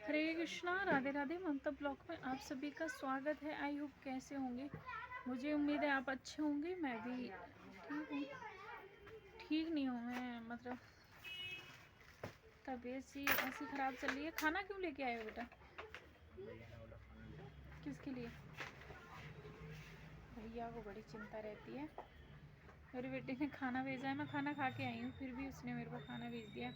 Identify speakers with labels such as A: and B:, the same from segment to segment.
A: हरे कृष्णा, राधे राधे। ममता blog में आप सभी का स्वागत है। आई होप कैसे होंगे, मुझे उम्मीद है आप अच्छे होंगे। मैं भी ठीक हूँ, ठीक नहीं हूँ मैं, मतलब तबीयत सी ऐसी ख़राब चल रही है। खाना क्यों लेके आए हो बेटा? किसके लिए? भैया को बड़ी चिंता रहती है। मेरे बेटे ने खाना भेजा है, मैं खाना खा के आई हूँ, फिर भी उसने मेरे को खाना भेज दिया।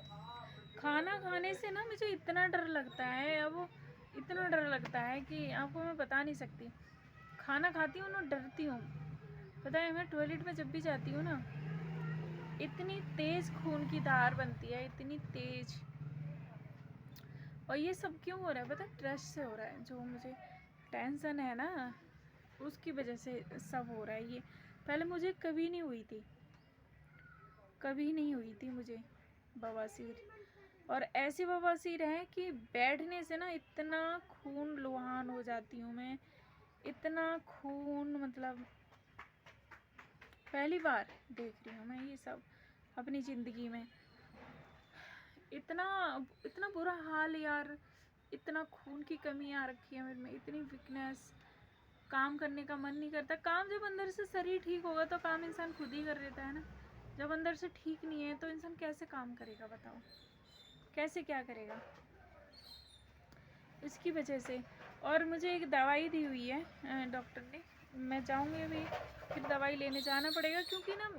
A: खाना खाने से ना मुझे इतना डर लगता है, अब इतना डर लगता है कि आपको मैं बता नहीं सकती। खाना खाती हूँ ना, डरती हूँ। पता है, मैं टॉयलेट में जब भी जाती हूँ ना, इतनी तेज़ खून की धार बनती है, इतनी तेज़। और ये सब क्यों हो रहा है पता है? स्ट्रेस से हो रहा है। जो मुझे टेंशन है ना, उसकी वजह से सब हो रहा है ये। पहले मुझे कभी नहीं हुई थी, कभी नहीं हुई थी मुझे बवासीर। और ऐसी बवासीर है कि बैठने से ना इतना खून लुहान हो जाती हूँ मैं, इतना खून, मतलब पहली बार देख रही हूँ मैं ये सब अपनी ज़िंदगी में। इतना इतना बुरा हाल यार, इतना खून की कमी आ रखी है मेरे में, इतनी वीकनेस। काम करने का मन नहीं करता। काम जब अंदर से शरीर ठीक होगा तो काम इंसान खुद ही कर लेता है ना। जब अंदर से ठीक नहीं है तो इंसान कैसे काम करेगा बताओ, कैसे क्या करेगा? इसकी वजह से। और मुझे एक दवाई दी हुई है डॉक्टर ने, मैं जाऊंगी अभी, फिर दवाई लेने जाना पड़ेगा। क्योंकि ना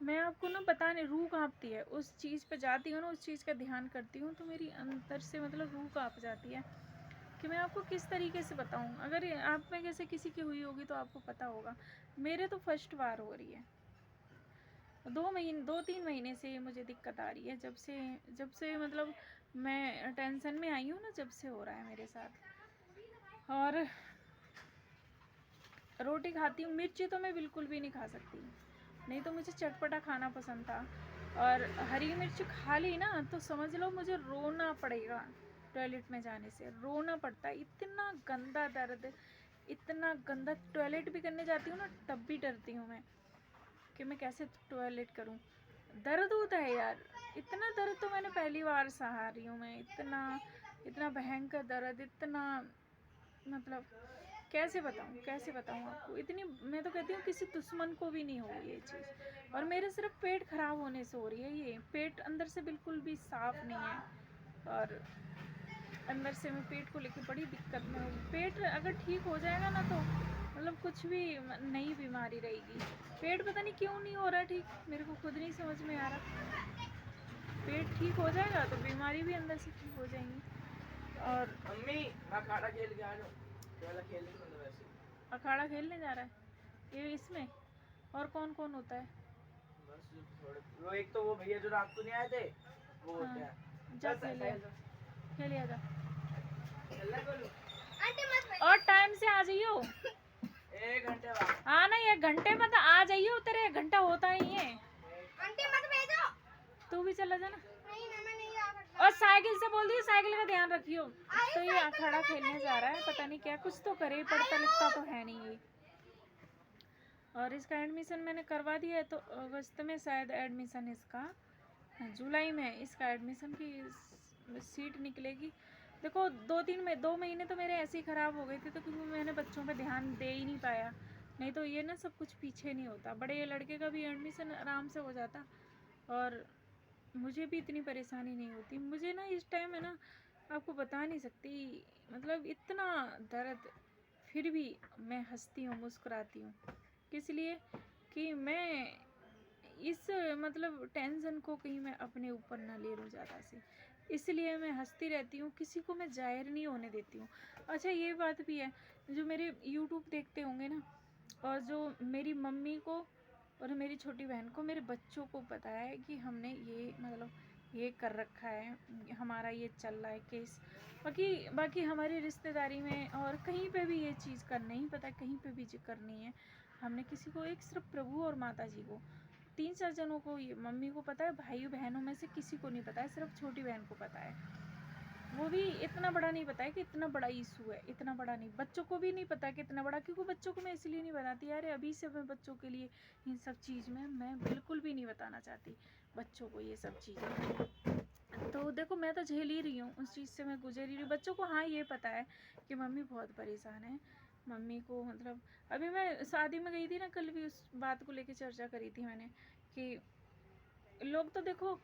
A: मैं आपको ना बता नहीं, रूह कांपती है। उस चीज़ पे जाती हूँ ना, उस चीज़ का ध्यान करती हूँ तो मेरी अंदर से मतलब रूह कांप जाती है कि मैं आपको किस तरीके से बताऊँ। अगर आप में जैसे किसी की हुई होगी तो आपको पता होगा। मेरे तो फर्स्ट बार हो रही है। 2-3 महीने से मुझे दिक्कत आ रही है। जब से मतलब मैं टेंशन में आई हूँ ना, जब से हो रहा है मेरे साथ। और रोटी खाती हूँ, मिर्ची तो मैं बिल्कुल भी नहीं खा सकती, नहीं तो मुझे चटपटा खाना पसंद था। और हरी मिर्च खा ली ना तो समझ लो मुझे रोना पड़ेगा। टॉयलेट में जाने से रोना पड़ता है, इतना गंदा दर्द, इतना गंदा। टॉयलेट भी करने जाती हूँ ना तब भी डरती हूँ मैं कि मैं कैसे टॉयलेट करूँ। दर्द होता है यार, इतना दर्द तो मैंने पहली बार सहा रही हूँ मैं। इतना इतना भयंकर दर्द, इतना, मतलब कैसे बताऊँ आपको। इतनी, मैं तो कहती हूँ किसी दुश्मन को भी नहीं हो ये चीज़। और मेरे सिर्फ पेट खराब होने से हो रही है ये। पेट अंदर से बिल्कुल भी साफ नहीं है, और अंदर से मैं पेट को लेकर बड़ी दिक्कत में हूँ। पेट अगर ठीक हो जाएगा ना तो मतलब कुछ भी नई बीमारी रहेगी। पेट पता नहीं क्यों नहीं हो रहा ठीक, मेरे को खुद नहीं समझ में आ रहा। पेट ठीक हो जाएगा तो बीमारी भी अंदर से ठीक हो जाएंगी। और
B: मम्मी अखाड़ा खेल के आ जाओ, वाला खेलने को वैसे
A: अखाड़ा खेलने जा रहा है ये इसमें? और कौन कौन होता है?
B: बस थोड़े वो, एक तो वो भैया जो रात को नहीं आए थे वो होते
A: हाँ,
B: हैं।
A: जा
B: बस
A: खेलिए, खेलिए जा।
B: चलना बोलू
A: और टाइम से आ जाइयो।
B: 1 घंटे बाद।
A: हाँ ना, 1 घंटे में तो आ जाइयो, तेरे 1 घंटा होता ही है।
B: आंटी मत भेजो,
A: तू भी चला जाना।
B: नहीं ना मैं नहीं आ सकता।
A: और साइकिल से बोल दियो, साइकिल का ध्यान रखियो। तो ये अखाड़ा खेलने जा रहा है, पता नहीं क्या, कुछ तो करे, पढ़ता लिखता तो है नहीं ये। और इसका एडमिशन मैंने करवा दिया है, तो अगस्त में शायद एडमिशन इसका, जुलाई में इसका एडमिशन की सीट निकलेगी। देखो 2 महीने तो मेरे ऐसे ही ख़राब हो गए थे, तो क्योंकि मैंने बच्चों पे ध्यान दे ही नहीं पाया। नहीं तो ये ना सब कुछ पीछे नहीं होता। बड़े लड़के का भी एडमिशन आराम से हो जाता, और मुझे भी इतनी परेशानी नहीं होती। मुझे ना इस टाइम है ना, आपको बता नहीं सकती, मतलब इतना दर्द, फिर भी मैं हंसती हूँ, मुस्कुराती हूँ। किस लिए? कि मैं इस, मतलब टेंशन को कहीं मैं अपने ऊपर ना ले लूँ ज़्यादा से, इसलिए मैं हंसती रहती हूँ, किसी को मैं जाहिर नहीं होने देती हूँ। अच्छा ये बात भी है, जो मेरे यूट्यूब देखते होंगे ना, और जो मेरी मम्मी को और मेरी छोटी बहन को, मेरे बच्चों को पता है कि हमने ये, मतलब ये कर रखा है, हमारा ये चल रहा है केस। बाकी बाकी हमारी रिश्तेदारी में और कहीं पे भी ये चीज़ का नहीं पता, कहीं पे भी जिक्र नहीं है हमने किसी को। एक सिर्फ प्रभु और माता जी को, 3-4 जनों को, ये मम्मी को पता है, भाई बहनों में से किसी को नहीं पता है, सिर्फ छोटी बहन को पता है। वो भी इतना बड़ा नहीं पता है कि इतना बड़ा इशू है, इतना बड़ा नहीं। बच्चों को भी नहीं पता कि इतना बड़ा, क्योंकि बच्चों को मैं इसलिए नहीं बताती यार, अभी से मैं बच्चों के लिए इन सब चीज़ में मैं बिल्कुल भी नहीं बताना चाहती बच्चों को ये सब चीज़ें। तो देखो मैं तो झेल ही रही हूँ, उस चीज़ से मैं गुजर ही रही हूँ। बच्चों को हाँ ये पता है कि मम्मी बहुत परेशान है, मम्मी को मतलब अभी मैं शादी में गई थी ना, कल भी उस बात को लेके चर्चा करी थी मैंने कि लोग तो देखो,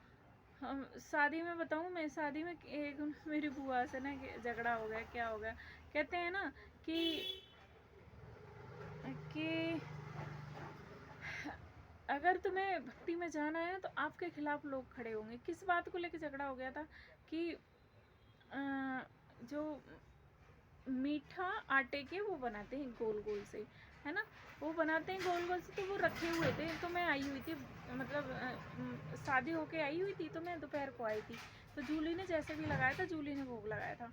A: हम शादी में बताऊँ, मैं शादी में एक मेरी बुआ से ना झगड़ा हो गया, क्या हो गया, कहते हैं ना कि अगर तुम्हें भक्ति में जाना है तो आपके खिलाफ लोग खड़े होंगे। किस बात को लेके झगड़ा हो गया था कि जो मीठा आटे के वो बनाते हैं गोल गोल से, है ना, वो बनाते हैं गोल गोल से, तो वो रखे हुए थे। तो मैं आई हुई थी, मतलब शादी होके आई हुई थी, तो मैं दोपहर को आई थी, तो जूली ने जैसे भी लगाया था, जूली ने भोग लगाया था।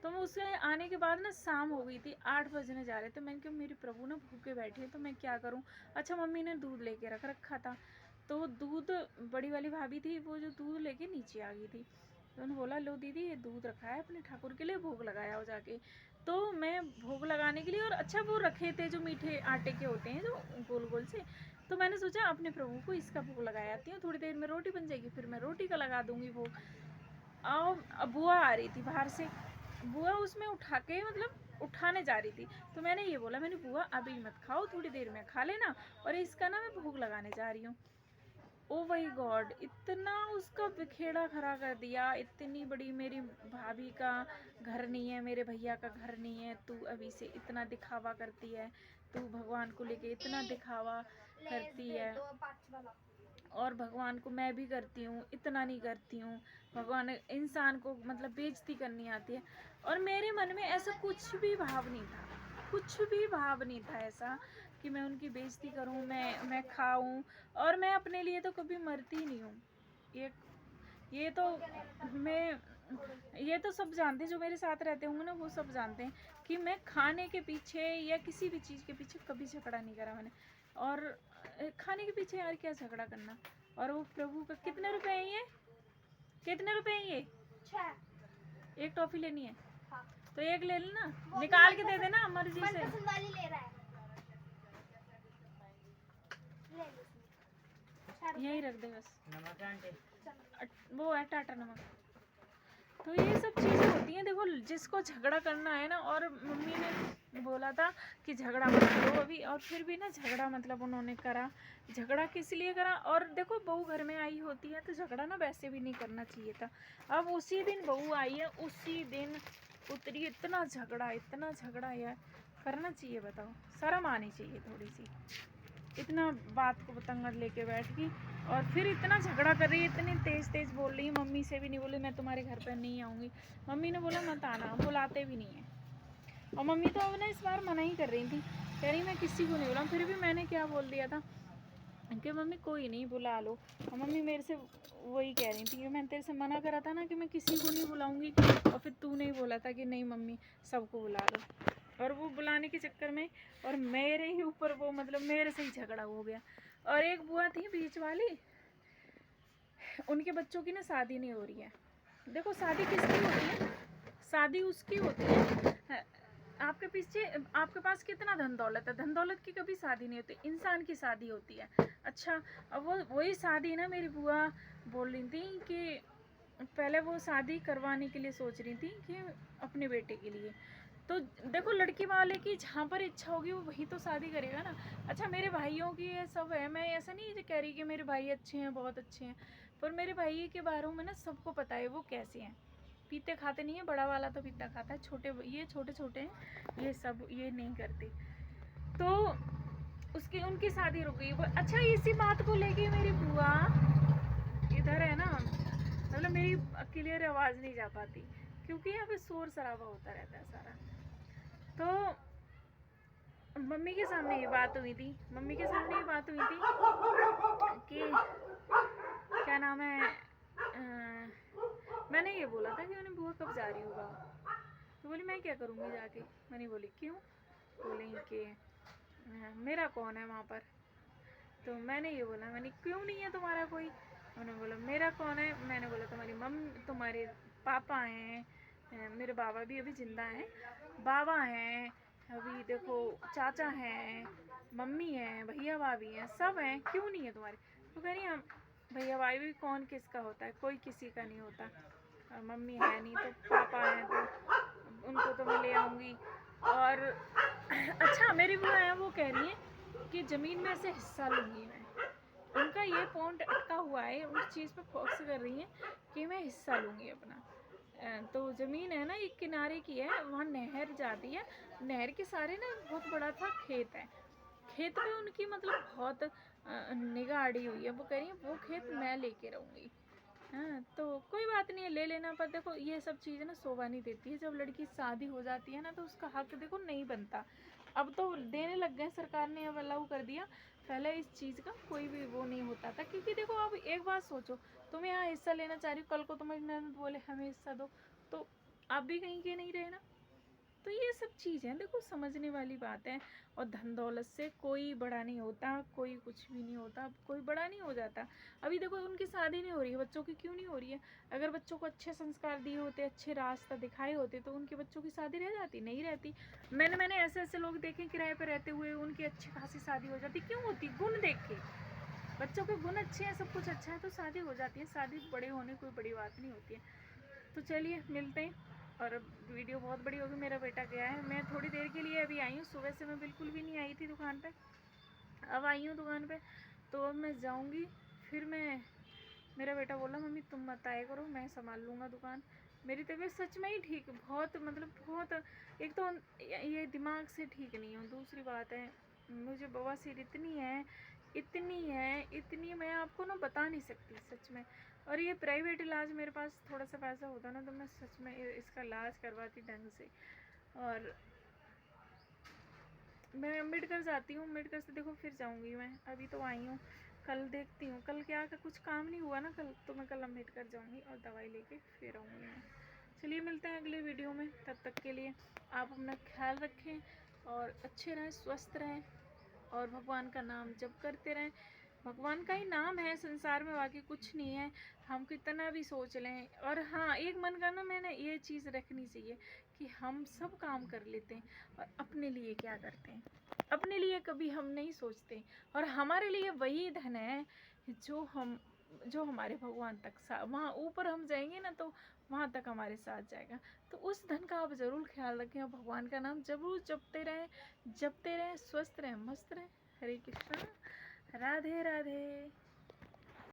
A: तो मैं उससे आने के बाद ना शाम हो गई थी, 8 बजने जा रहे थे। मैंने कहा मेरी प्रभु ना भूखे बैठी है, तो मैं क्या करूं। अच्छा, मम्मी ने दूध लेके रख रखा था, तो दूध, बड़ी वाली भाभी थी, वो जो दूध लेके नीचे आ गई थी, तो उन्होंने बोला लो दीदी ये दूध रखा है अपने ठाकुर के लिए, भोग लगाया हो जाके। तो मैं भोग लगाने के लिए, और अच्छा वो रखे थे जो मीठे आटे के होते हैं जो गोल गोल से, तो मैंने सोचा अपने प्रभु को इसका भोग लगा आती हूँ, थोड़ी देर में रोटी बन जाएगी, फिर मैं रोटी का लगा दूंगी भोग। अब बुआ आ रही थी बाहर से, बुआ उसमें उठा के मतलब उठाने जा रही थी, तो मैंने ये बोला, मैंने बुआ अभी मत खाओ, थोड़ी देर में खा लेना, और इसका ना मैं भोग लगाने जा रही हूँ। ओ माय गॉड, इतना उसका बिखेड़ा खड़ा कर दिया, इतनी बड़ी मेरी भाभी का घर नहीं है, मेरे भैया का घर नहीं है, तू अभी से इतना दिखावा करती है, तू भगवान को लेके इतना दिखावा करती है, और भगवान को मैं भी करती हूँ, इतना नहीं करती हूँ, भगवान इंसान को मतलब बेइज्जती करनी आती है। और मेरे मन में ऐसा कुछ भी भाव नहीं था, कुछ भी भाव नहीं था ऐसा कि मैं उनकी बेइज्जती करूँ, मैं खाऊं, और मैं अपने लिए तो कभी मरती नहीं हूँ। ये तो मैं ये तो सब जानते हैं, जो मेरे साथ रहते होंगे ना वो सब जानते हैं कि मैं खाने के पीछे या किसी भी चीज़ के पीछे कभी झगड़ा नहीं करा मैंने। और खाने के पीछे यार क्या झगड़ा करना। और वो प्रभु का कितने रुपए है ये, कितने रुपए है ये? 6। एक टॉफी लेनी है, हाँ। तो एक ले लेना, निकाल के दे देना मर्जी से। ले रहा है, यहीं रख दे बस।
B: नमक आंटी,
A: वो है टाटा नमक। तो ये सब चीज़ें होती हैं, देखो जिसको झगड़ा करना है ना, और मम्मी ने बोला था कि झगड़ा मत करो अभी, और फिर भी ना झगड़ा मतलब उन्होंने करा। झगड़ा किस लिए करा, और देखो बहू घर में आई होती है तो झगड़ा ना वैसे भी नहीं करना चाहिए था। अब उसी दिन बहू आई है, उसी दिन उतरी, इतना झगड़ा यार, करना चाहिए बताओ, शर्म आनी चाहिए थोड़ी सी। इतना बात को बतंगड़ लेके बैठ गई, और फिर इतना झगड़ा कर रही है, इतनी तेज बोल रही है, मम्मी से भी नहीं बोली मैं तुम्हारे घर पर नहीं आऊँगी। मम्मी ने बोला मत आना, हम बुलाते भी नहीं है। और मम्मी तो अब ना इस बार मना ही कर रही थी, कह रही मैं किसी को नहीं बुलाऊँ। फिर भी मैंने क्या बोल दिया था कि मम्मी कोई नहीं बुला लो। और मम्मी मेरे से वही कह रही थी कि मैंने तेरे से मना करा था ना कि मैं किसी को नहीं बुलाऊँगी, और फिर तूने ही बोला था कि नहीं मम्मी सबको बुला लो। और वो बुलाने के चक्कर में और मेरे ही ऊपर वो मतलब मेरे से ही झगड़ा हो गया। और एक बुआ थी बीच वाली, उनके बच्चों की ना शादी नहीं हो रही है। देखो शादी किसकी होती है, शादी उसकी होती है। आपके पीछे आपके पास कितना धन दौलत है, धन दौलत की कभी शादी नहीं होती, इंसान की शादी होती है। अच्छा, अब वो वही शादी ना मेरी बुआ बोल रही थी कि पहले वो शादी करवाने के लिए सोच रही थी कि अपने बेटे के लिए। तो देखो लड़की वाले की जहाँ पर इच्छा होगी वो वही तो शादी करेगा ना। अच्छा, मेरे भाइयों की ये सब है, मैं ऐसा नहीं कह रही कि मेरे भाई अच्छे हैं, बहुत अच्छे हैं, पर मेरे भाई के बारे में ना सबको पता है वो कैसे हैं। पीते खाते नहीं है, बड़ा वाला तो पीता खाता है, ये छोटे छोटे हैं, ये सब ये नहीं करते। तो उसकी उनकी शादी रुक गई। अच्छा, इसी बात को लेके मेरी बुआ इधर है ना, मतलब मेरी क्लियर आवाज़ नहीं जा पाती क्योंकि यहाँ पे शोर शराबा होता रहता है सारा। तो मम्मी के सामने ये बात हुई थी, कि क्या नाम है, मैंने ये बोला था कि मैंने बुआ कब जा रही होगा, तो बोली मैं क्या करूँगी जाके। मैंने बोली क्यों, बोली कि मेरा कौन है वहाँ पर। तो मैंने ये बोला, मैंने क्यों नहीं है तुम्हारा कोई। उन्होंने बोला मेरा कौन है। मैंने बोला तुम्हारे पापा हैं, मेरे बाबा भी अभी जिंदा हैं, बाबा हैं, अभी देखो चाचा हैं, मम्मी हैं, भैया भाभी हैं, सब हैं, क्यों नहीं है तुम्हारे। तो कह रही भैया भाई भी कौन किसका होता है, कोई किसी का नहीं होता। मम्मी है नहीं तो पापा हैं तो उनको तो मैं ले आऊँगी। और अच्छा मेरी बुआ है, वो कह रही है कि ज़मीन में से हिस्सा लूँगी मैं। उनका ये पॉइंट अटका हुआ है, उस चीज़ पे फोकस कर रही हैं कि मैं हिस्सा लूँगी अपना। तो ज़मीन है ना एक किनारे की है, वहाँ नहर जाती है, नहर के सारे ना बहुत बड़ा सा खेत है। खेत में उनकी मतलब बहुत निगाह अड़ी हुई है। वो कह रही है वो खेत मैं लेके रहूँगी। हाँ तो कोई बात नहीं है, ले लेना। पर देखो ये सब चीज़ें ना शोभा नहीं देती है। जब लड़की शादी हो जाती है ना तो उसका हक देखो नहीं बनता। अब तो देने लग गए, सरकार ने अब अलाउ कर दिया। पहले इस चीज़ का कोई भी वो नहीं होता था, क्योंकि देखो अब एक बात सोचो, तुम यहाँ हिस्सा लेना चाह रही हो, कल को तुम्हारी ननद बोले हमें हिस्सा दो, तो आप भी कहीं के नहीं रहे ना। तो ये सब चीज़ें देखो समझने वाली बात है। और धन दौलत से कोई बड़ा नहीं होता, कोई कुछ भी नहीं होता, कोई बड़ा नहीं हो जाता। अभी देखो उनकी शादी नहीं हो रही है, बच्चों की क्यों नहीं हो रही है? अगर बच्चों को अच्छे संस्कार दिए होते, अच्छे रास्ता दिखाए होते, तो उनके बच्चों की शादी रह जाती? नहीं रहती। मैंने ऐसे ऐसे लोग देखे किराए पर रहते हुए, उनकी अच्छी खासी शादी हो जाती। क्यों होती? गुण देख के। बच्चों के गुण अच्छे हैं, सब कुछ अच्छा है, तो शादी हो जाती है। शादी बड़े होने कोई बड़ी बात नहीं होती है। तो चलिए मिलते हैं। और अब वीडियो बहुत बड़ी होगी, मेरा बेटा गया है, मैं थोड़ी देर के लिए अभी आई हूँ। सुबह से मैं बिल्कुल भी नहीं आई थी दुकान पे, अब आई हूँ दुकान पे। तो अब मैं जाऊँगी, फिर मैं, मेरा बेटा बोला मम्मी तुम मत आया करो, मैं संभाल लूँगा दुकान। मेरी तबीयत सच में ही ठीक, बहुत मतलब बहुत, एक तो ये दिमाग से ठीक नहीं हूँ, दूसरी बात है मुझे बवासीर इतनी है, इतनी मैं आपको ना बता नहीं सकती सच में। और ये प्राइवेट इलाज, मेरे पास थोड़ा सा पैसा होता ना तो मैं सच में इसका इलाज करवाती ढंग से। और मैं अम्बेडकर जाती हूँ, अम्बेडकर से देखो फिर जाऊँगी मैं, अभी तो आई हूँ। कल देखती हूँ, कल क्या कुछ काम नहीं हुआ ना कल, तो मैं कल अम्बेडकर जाऊँगी और दवाई लेके फिर आऊँगी मैं। चलिए मिलते हैं अगले वीडियो में, तब तक के लिए आप अपना ख्याल रखें और अच्छे रहें, स्वस्थ रहें और भगवान का नाम जप करते रहें। भगवान का ही नाम है संसार में, बाकी कुछ नहीं है। हम कितना भी सोच लें। और हाँ एक मन का ना, मैंने ये चीज़ रखनी चाहिए कि हम सब काम कर लेते हैं और अपने लिए क्या करते हैं, अपने लिए कभी हम नहीं सोचते। और हमारे लिए वही धन है जो हमारे भगवान तक वहाँ ऊपर हम जाएंगे ना, तो वहाँ तक हमारे साथ जाएगा। तो उस धन का आप ज़रूर ख्याल रखें और भगवान का नाम ज़रूर जपते रहें, स्वस्थ रहें, मस्त रहें। हरे कृष्णा, राधे राधे।